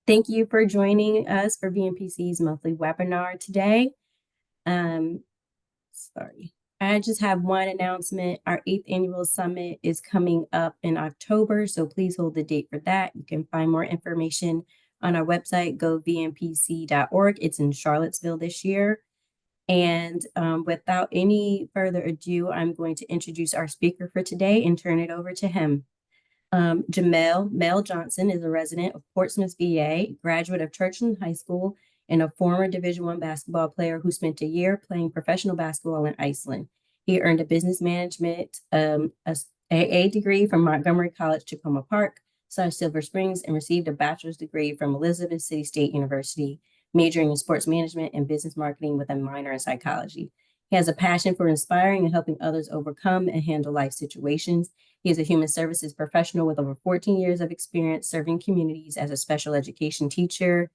Thank you for joining us for VNPC's monthly webinar today. Um, sorry, I just have one announcement. Our 8th annual summit is coming up in October, so please hold the date for that. You can find more information on our website, govnpc.org. It's in Charlottesville this year. And without any further ado, I'm going to introduce our speaker for today and turn it over to him. Gemayl Mel Johnson is a resident of Portsmouth, VA, graduate of Churchland High School, and a former Division I basketball player who spent a year playing professional basketball in Iceland. He earned a business management a degree from Montgomery College, Tacoma Park, Silver Springs, and received a bachelor's degree from Elizabeth City State University, majoring in sports management and business marketing with a minor in psychology. He has a passion for inspiring and helping others overcome and handle life situations. He is a human services professional with over 14 years of experience serving communities as a special education teacher,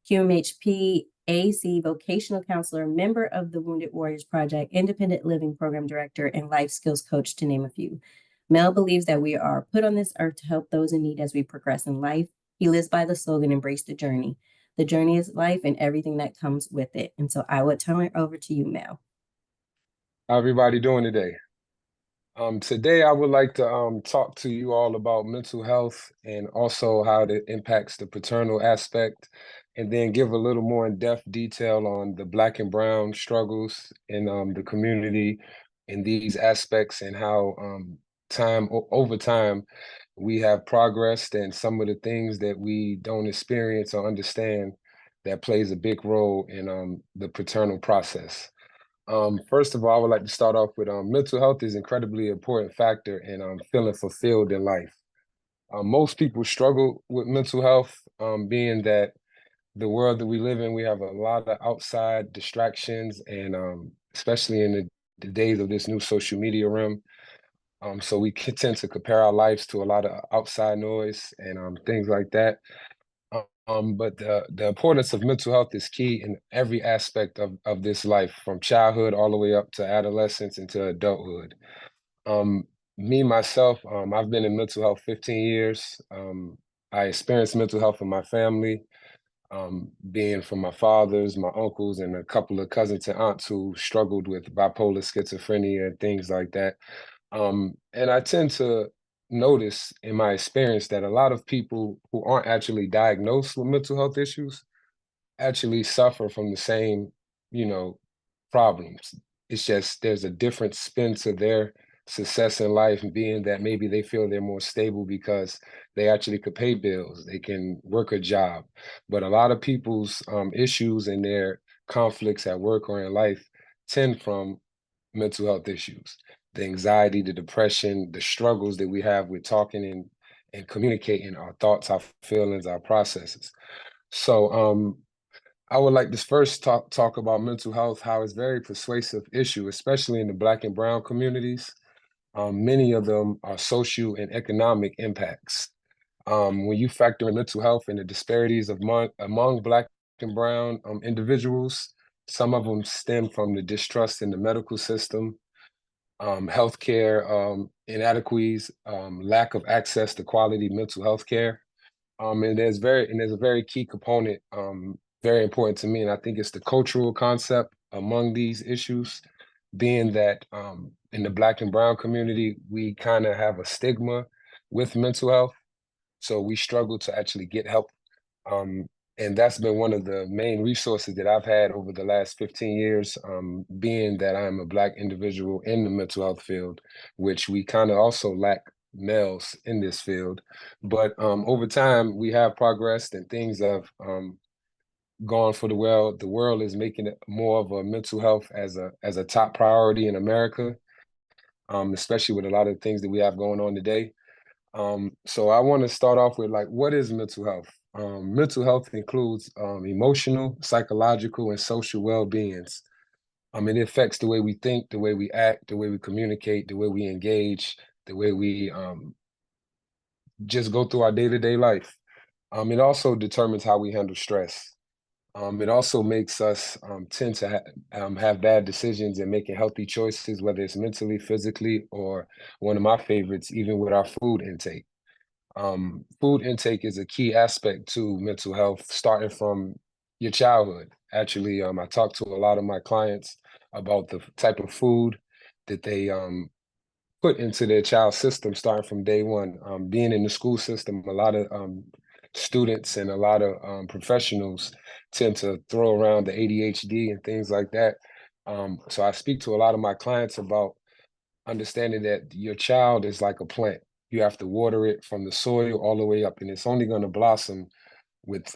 QMHP, AC vocational counselor, member of the Wounded Warriors Project, independent living program director, and life skills coach, to name a few. Mel believes that we are put on this earth to help those in need as we progress in life. He lives by the slogan, embrace the journey. The journey is life and everything that comes with it. And so I would turn it over to you, Mel. How everybody doing today? Today I would like to talk to you all about mental health and also how it impacts the paternal aspect, and then give a little more in-depth detail on the Black and Brown struggles in the community in these aspects and how over time we have progressed and some of the things that we don't experience or understand that plays a big role in the paternal process. First of all, I would like to start off with mental health is incredibly important factor in feeling fulfilled in life. Most people struggle with mental health, being that the world that we live in, we have a lot of outside distractions, and especially in the days of this new social media realm. So we tend to compare our lives to a lot of outside noise and things like that. But the importance of mental health is key in every aspect of this life, from childhood all the way up to adolescence into adulthood. Me, myself, I've been in mental health 15 years. I experienced mental health in my family, being from my fathers, my uncles, and a couple of cousins and aunts who struggled with bipolar schizophrenia and things like that. And I tend to notice in my experience that a lot of people who aren't actually diagnosed with mental health issues actually suffer from the same, you know, problems. It's just there's a different spin to their success in life, being that maybe they feel they're more stable because they actually could pay bills, they can work a job. But a lot of people's issues and their conflicts at work or in life tend from mental health issues, the anxiety, the depression, the struggles that we have with talking and communicating our thoughts, our feelings, our processes. So I would like to first talk about mental health, how it's a very persuasive issue, especially in the Black and Brown communities. Many of them are social and economic impacts. When you factor in mental health and the disparities among Black and Brown individuals, some of them stem from the distrust in the medical system, healthcare inadequacies, lack of access to quality mental health care. And there's a very key component, very important to me, and I think it's the cultural concept among these issues, being that in the Black and Brown community, we kind of have a stigma with mental health, so we struggle to actually get help. And that's been one of the main resources that I've had over the last 15 years, being that I'm a Black individual in the mental health field, which we kind of also lack males in this field. But over time, we have progressed and things have gone for the well. The world is making it more of a mental health as a top priority in America, especially with a lot of things that we have going on today. So I want to start off with, like, what is mental health? Mental health includes emotional, psychological, and social well-beings. It affects the way we think, the way we act, the way we communicate, the way we engage, the way we just go through our day-to-day life. It also determines how we handle stress. It also makes us tend to have bad decisions and making healthy choices, whether it's mentally, physically, or one of my favorites, even with our food intake. Food intake is a key aspect to mental health, starting from your childhood. Actually, I talk to a lot of my clients about the type of food that they put into their child's system starting from day one. Being in the school system, a lot of students and a lot of professionals tend to throw around the ADHD and things like that. So I speak to a lot of my clients about understanding that your child is like a plant. You have to water it from the soil all the way up, and it's only going to blossom with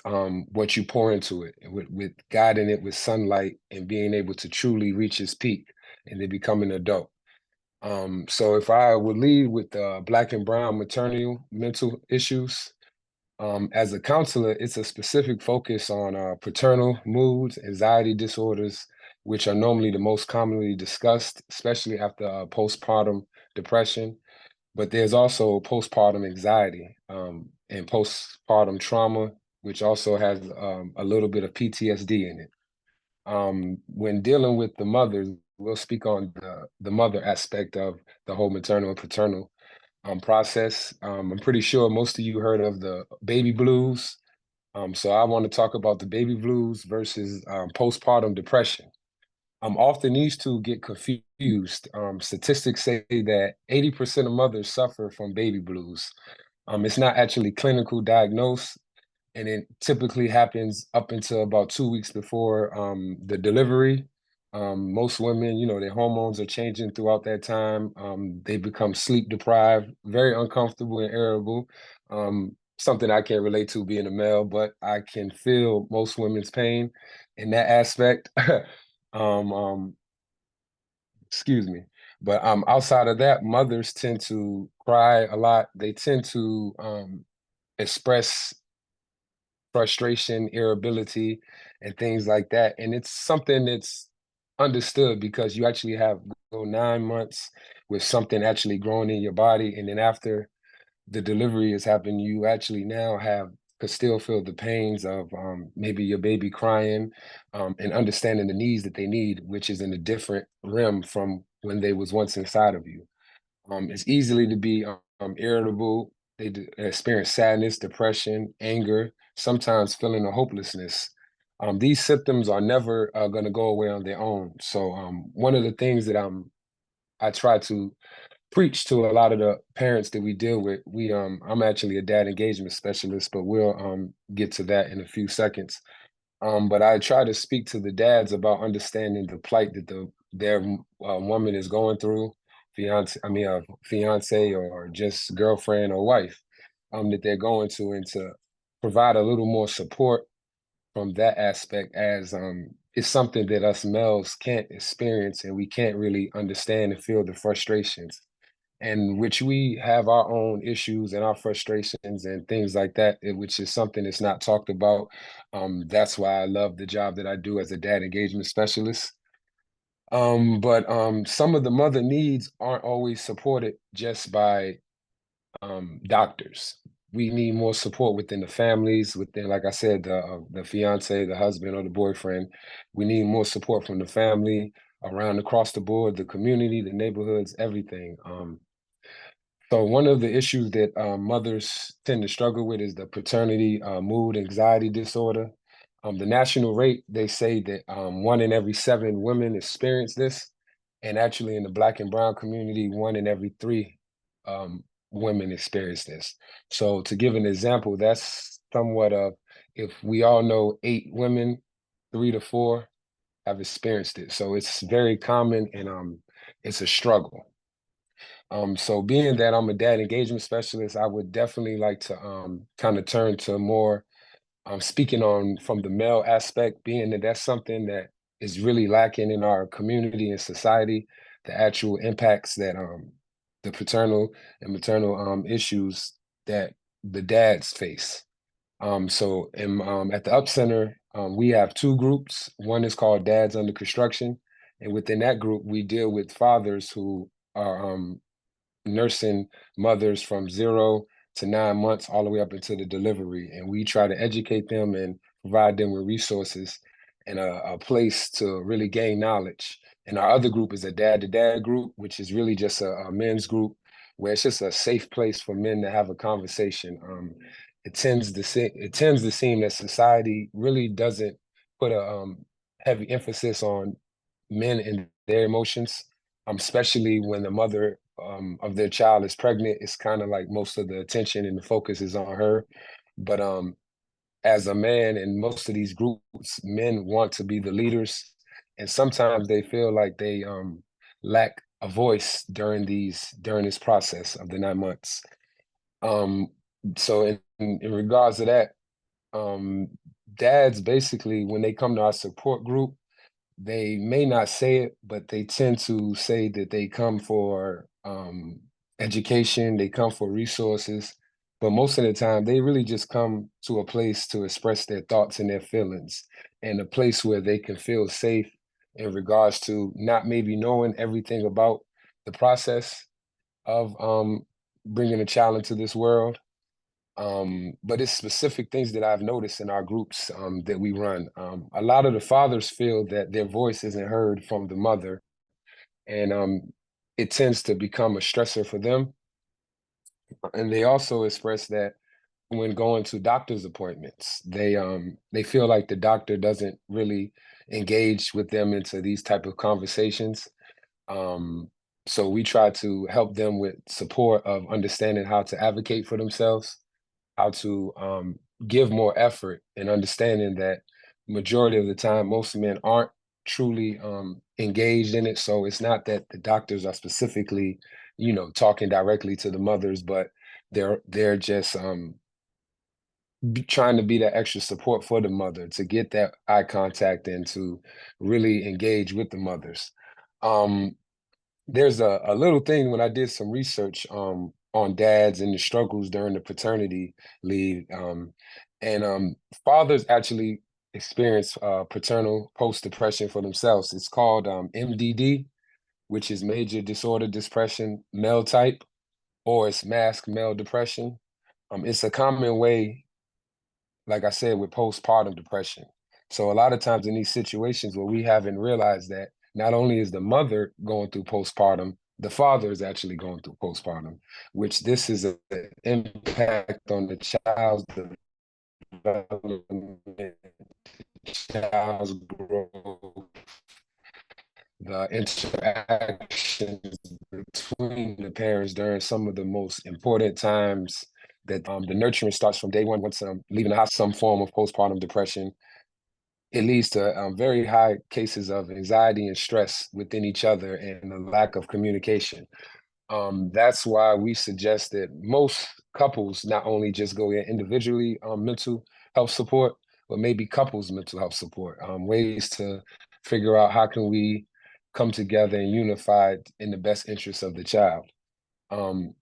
what you pour into it, with guiding it with sunlight and being able to truly reach its peak and then become an adult. So if I would lead with Black and brown maternal mental issues, as a counselor, it's a specific focus on paternal moods, anxiety disorders, which are normally the most commonly discussed, especially after postpartum depression. But there's also postpartum anxiety and postpartum trauma, which also has a little bit of PTSD in it. When dealing with the mothers, we'll speak on the mother aspect of the whole maternal and paternal process. I'm pretty sure most of you heard of the baby blues. So I want to talk about the baby blues versus postpartum depression. Often these two get confused. Statistics say that 80% of mothers suffer from baby blues. It's not actually clinical diagnosed, and it typically happens up until about 2 weeks before the delivery. Most women, their hormones are changing throughout that time. They become sleep deprived, very uncomfortable and irritable. Something I can't relate to being a male, but I can feel most women's pain in that aspect. um, um, excuse me. But outside of that, mothers tend to cry a lot. They tend to express frustration, irritability, and things like that. And it's something that's understood because you actually have go 9 months with something actually growing in your body. And then after the delivery has happened, you actually now have could still feel the pains of maybe your baby crying and understanding the needs that they need, which is in a different realm from when they was once inside of you. It's easily to be irritable. Experience sadness, depression, anger, sometimes feeling of hopelessness. These symptoms are never going to go away on their own. So one of the things that I try to preach to a lot of the parents that we deal with. I'm actually a dad engagement specialist, but we'll get to that in a few seconds. But I try to speak to the dads about understanding the plight that their woman is going through, fiance or just girlfriend or wife, that they're going to, and to provide a little more support from that aspect, as it's something that us males can't experience and we can't really understand and feel the frustrations, and which we have our own issues and our frustrations and things like that, which is something that's not talked about. That's why I love the job that I do as a dad engagement specialist. But some of the mother needs aren't always supported just by doctors. We need more support within the families, within, like I said, the fiance, the husband, or the boyfriend. We need more support from the family around across the board, the community, the neighborhoods, everything. So one of the issues that mothers tend to struggle with is the paternity mood anxiety disorder. The national rate, they say that 1 in every 7 women experience this, and actually in the Black and brown community, 1 in every 3 um, women experience this. So to give an example, that's somewhat of, if we all know 8 women, 3 to 4 have experienced it. So it's very common, and it's a struggle. So being that I'm a dad engagement specialist, I would definitely like to kind of turn to more speaking on from the male aspect, being that that's something that is really lacking in our community and society, the actual impacts that the paternal and maternal issues that the dads face. At the Up Center, we have 2 groups. One is called Dads Under Construction, and within that group, we deal with fathers who are nursing mothers from 0 to 9 months all the way up into the delivery. And we try to educate them and provide them with resources and a place to really gain knowledge. And our other group is a dad to dad group, which is really just a men's group where it's just a safe place for men to have a conversation. It tends to seem that society really doesn't put a heavy emphasis on men and their emotions, especially when the mother of their child is pregnant. It's kind of like most of the attention and the focus is on her. But as a man in most of these groups, men want to be the leaders, and sometimes they feel like they lack a voice during this process of the 9 months. Um, so in regards to that, um, dads basically when they come to our support group, they may not say it, but they tend to say that they come for education, they come for resources, but most of the time they really just come to a place to express their thoughts and their feelings, and a place where they can feel safe in regards to not maybe knowing everything about the process of bringing a child into this world, but it's specific things that I've noticed in our groups that we run. A lot of the fathers feel that their voice isn't heard from the mother, and it tends to become a stressor for them. And they also express that when going to doctor's appointments, they feel like the doctor doesn't really engage with them into these type of conversations. Um, so we try to help them with support of understanding how to advocate for themselves, how to give more effort, and understanding that majority of the time most men aren't truly engaged in it. So it's not that the doctors are specifically, talking directly to the mothers, but they're just trying to be that extra support for the mother to get that eye contact and to really engage with the mothers. Um, there's a little thing when I did some research on dads and the struggles during the paternity leave, and fathers actually experience paternal post-depression for themselves. It's called MDD, which is major disorder depression male type, or it's masked male depression. It's a common way, like I said, with postpartum depression. So a lot of times in these situations where we haven't realized that not only is the mother going through postpartum, the father is actually going through postpartum, which this is an impact on the child's development, child's growth, the interactions between the parents during some of the most important times that the nurturing starts from day one. Once leaving the house, some form of postpartum depression, it leads to very high cases of anxiety and stress within each other and a lack of communication. That's why we suggest that most couples not only just go get individually mental health support, but maybe couples mental health support, ways to figure out how can we come together and unified in the best interest of the child. Um,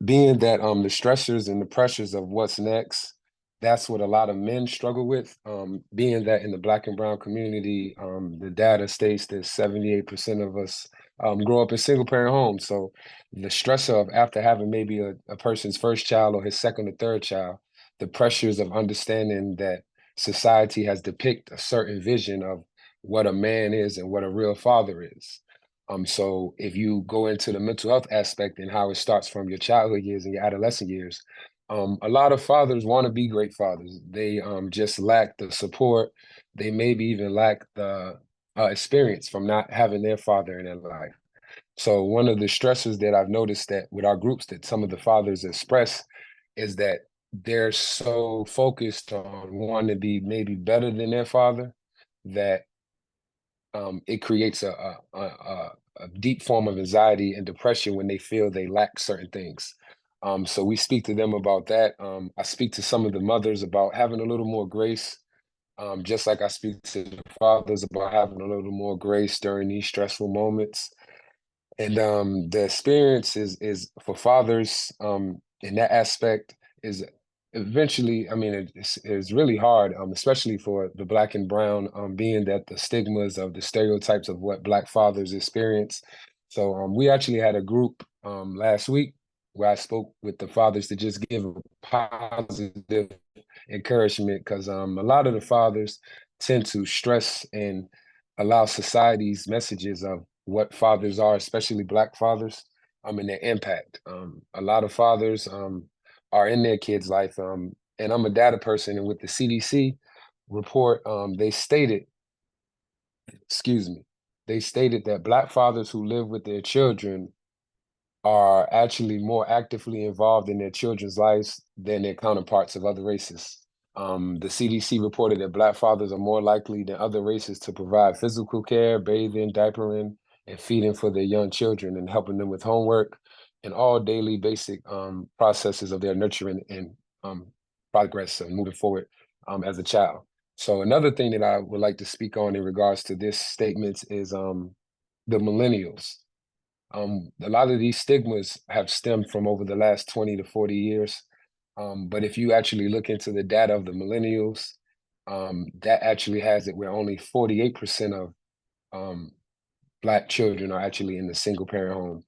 being that the stressors and the pressures of what's next, that's what a lot of men struggle with. Being that in the Black and brown community, the data states that 78% of us grow up in single parent homes. So the stressor of after having maybe a person's first child or his second or third child, the pressures of understanding that society has depicted a certain vision of what a man is and what a real father is. So if you go into the mental health aspect and how it starts from your childhood years and your adolescent years, a lot of fathers want to be great fathers. They just lack the support. They maybe even lack the experience from not having their father in their life. So one of the stresses that I've noticed that with our groups that some of the fathers express is that they're so focused on wanting to be maybe better than their father that it creates a deep form of anxiety and depression when they feel they lack certain things. So we speak to them about that. I speak to some of the mothers about having a little more grace, just like I speak to the fathers about having a little more grace during these stressful moments. And the experience is for fathers in that aspect is eventually, I mean, it's really hard, especially for the Black and brown, being that the stigmas of the stereotypes of what Black fathers experience. So we actually had a group last week where I spoke with the fathers to just give a positive encouragement because a lot of the fathers tend to stress and allow society's messages of what fathers are, especially Black fathers. and their impact. A lot of fathers are in their kids' life, and I'm a data person, and with the CDC report, they stated, excuse me, they stated that Black fathers who live with their children are actually more actively involved in their children's lives than their counterparts of other races. The CDC reported that Black fathers are more likely than other races to provide physical care, bathing, diapering, and feeding for their young children and helping them with homework and all daily basic processes of their nurturing and progress and moving forward as a child. So another thing that I would like to speak on in regards to this statement is the millennials. A lot of these stigmas have stemmed from over the last 20 to 40 years. But if you actually look into the data of the millennials, that actually has it where only 48% of um, Black children are actually in the single parent home.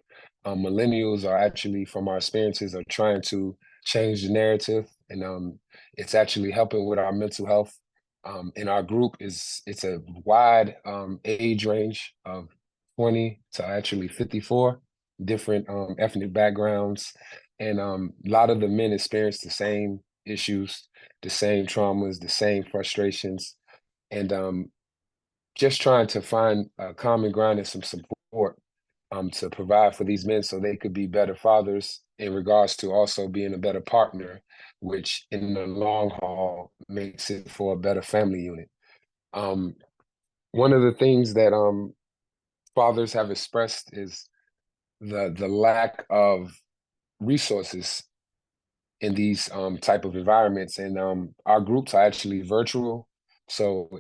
Millennials are actually, from our experiences, are trying to change the narrative, and it's actually helping with our mental health. In our group, it's a wide age range of 20 to actually 54, different ethnic backgrounds, and a lot of the men experience the same issues, the same traumas, the same frustrations, and just trying to find a common ground and some support to provide for these men so they could be better fathers in regards to also being a better partner, which in the long haul makes it for a better family unit. Um, One of the things that fathers have expressed is the lack of resources in these type of environments, and our groups are actually virtual. So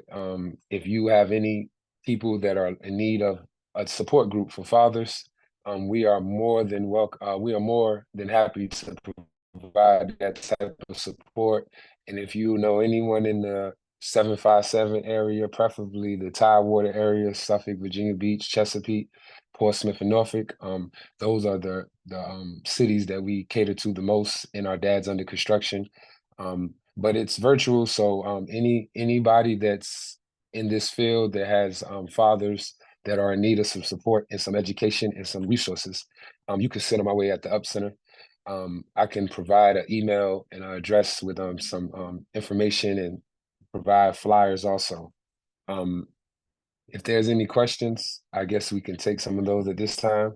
if you have any people that are in need of a support group for fathers, we are more than welcome. We are more than happy to provide that type of support. And if you know anyone in the 757 area, preferably the Tidewater area, Suffolk, Virginia Beach, Chesapeake, Portsmouth, and Norfolk, those are the cities that we cater to the most in our Dads Under Construction. But it's virtual, so anybody that's in this field that has fathers that are in need of some support and some education and some resources, you can send them my way at the Up Center. I can provide an email and an address with some information and provide flyers also. Um, if there's any questions, I guess we can take some of those at this time.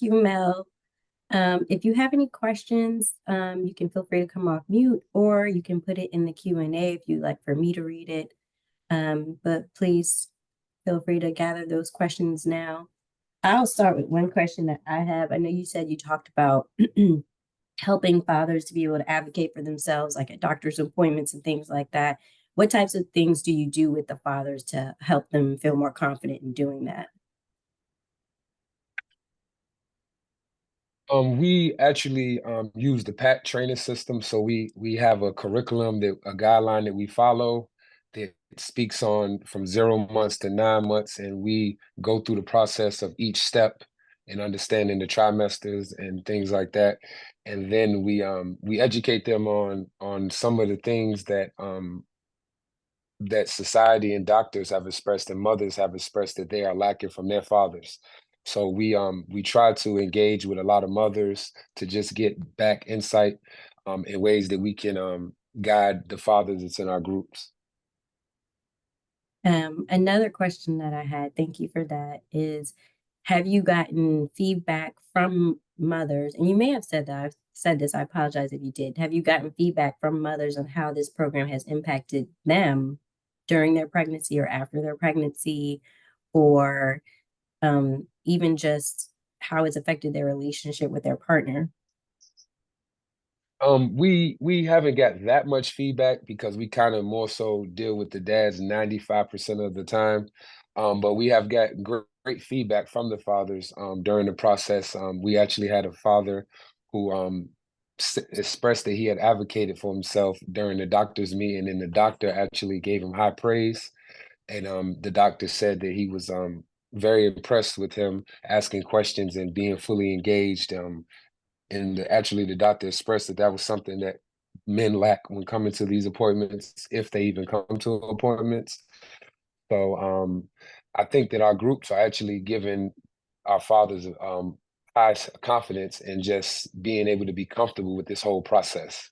Thank you, Mel. If you have any questions, you can feel free to come off mute or you can put it in the Q&A if you'd like for me to read it. But please feel free to gather those questions now. I'll start with one question that I have. I know you said you talked about helping fathers to be able to advocate for themselves, like at doctor's appointments and things like that. What types of things do you do with the fathers to help them feel more confident in doing that? We actually use the PAT training system. So we have a curriculum that a guideline that we follow that speaks on from 0 months to 9 months, and we go through the process of each step and understanding the trimesters and things like that. And then we educate them on some of the things that society and doctors have expressed and mothers have expressed that they are lacking from their fathers. So we try to engage with a lot of mothers to just get back insight in ways that we can guide the fathers that's in our groups. Another question that I had, thank you for that, is have you gotten feedback from mothers? And you may have said that, I've said this, I apologize if you did. Have you gotten feedback from mothers on how this program has impacted them during their pregnancy or after their pregnancy, or even just how it's affected their relationship with their partner? We haven't got that much feedback because we kind of more so deal with the dads 95% of the time. But we have got great feedback from the fathers during the process. We actually had a father who expressed that he had advocated for himself during the doctor's meeting, and the doctor actually gave him high praise. And the doctor said that he was very impressed with him asking questions and being fully engaged. And actually, the doctor expressed that that was something that men lack when coming to these appointments, if they even come to appointments. So I think that our groups are actually giving our fathers high confidence in just being able to be comfortable with this whole process.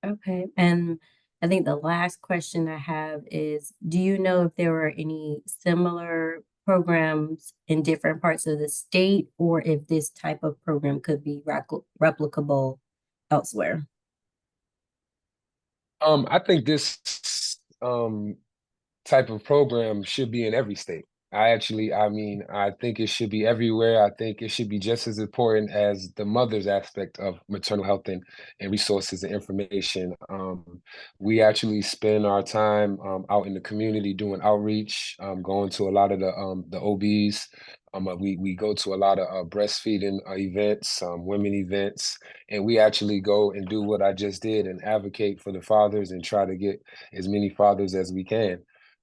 Okay. And I think the last question I have is, do you know if there were any similar programs in different parts of the state, or if this type of program could be replicable elsewhere? I think this type of program should be in every state. I mean, I think it should be everywhere. I think it should be just as important as the mother's aspect of maternal health and resources and information. We actually spend our time out in the community doing outreach, going to a lot of the OBs. We go to a lot of breastfeeding events, women events, and we actually go and do what I just did and advocate for the fathers and try to get as many fathers as we can,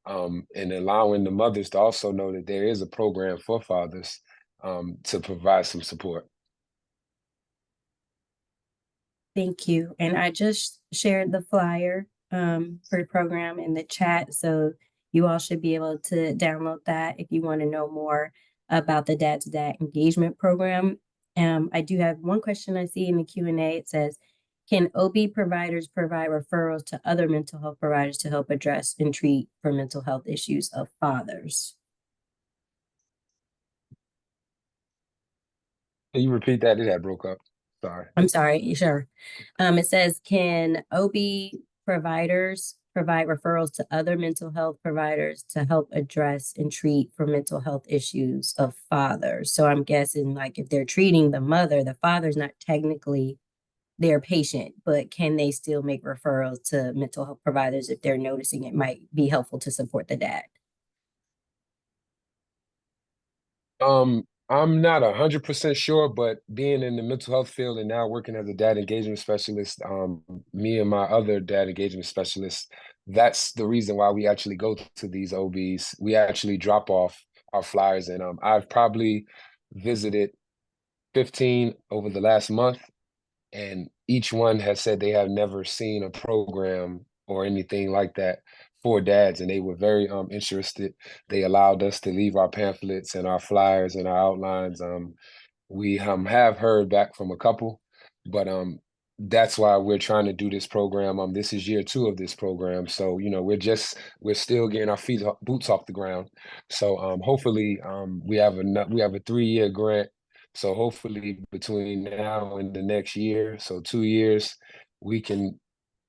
and allowing the mothers to also know that there is a program for fathers to provide some support. Thank you. And I just shared the flyer for the program in the chat. So you all should be able to download that if you want to know more about the Dad to Dad engagement program. I do have one question I see in the Q&A. It says, can OB providers provide referrals to other mental health providers to help address and treat for mental health issues of fathers? Can you repeat that? It had broke up. Sorry. I'm sorry, sure. It says, can OB providers provide referrals to other mental health providers to help address and treat for mental health issues of fathers? So I'm guessing, like, if they're treating the mother, the father's not technically their patient, but can they still make referrals to mental health providers if they're noticing it might be helpful to support the dad? I'm not 100% sure, but being in the mental health field and now working as a dad engagement specialist, me and my other dad engagement specialists, that's the reason why we actually go to these OBs. We actually drop off our flyers, and I've probably visited 15 over the last month, and each one has said they have never seen a program or anything like that for dads, and they were very interested. They allowed us to leave our pamphlets and our flyers and our outlines. We have heard back from a couple, but that's why we're trying to do this program. This is year 2 of this program, so we're still getting our boots off the ground. So hopefully we have a 3-year grant. So hopefully between now and the next year, so 2 years, we can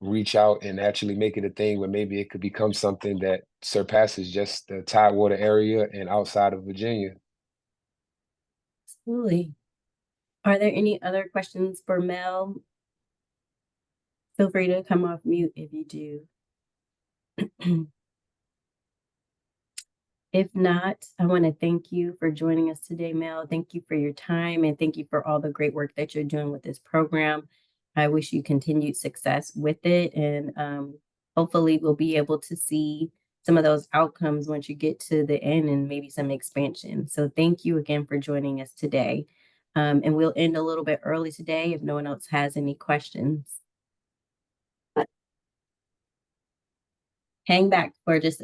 reach out and actually make it a thing where maybe it could become something that surpasses just the Tidewater area and outside of Virginia. Absolutely. Are there any other questions for Mel? Feel free to come off mute if you do. If not, I want to thank you for joining us today, Mel. Thank you for your time, and thank you for all the great work that you're doing with this program. I wish you continued success with it, and hopefully we'll be able to see some of those outcomes once you get to the end and maybe some expansion. So thank you again for joining us today. And we'll end a little bit early today if no one else has any questions. Hang back for just a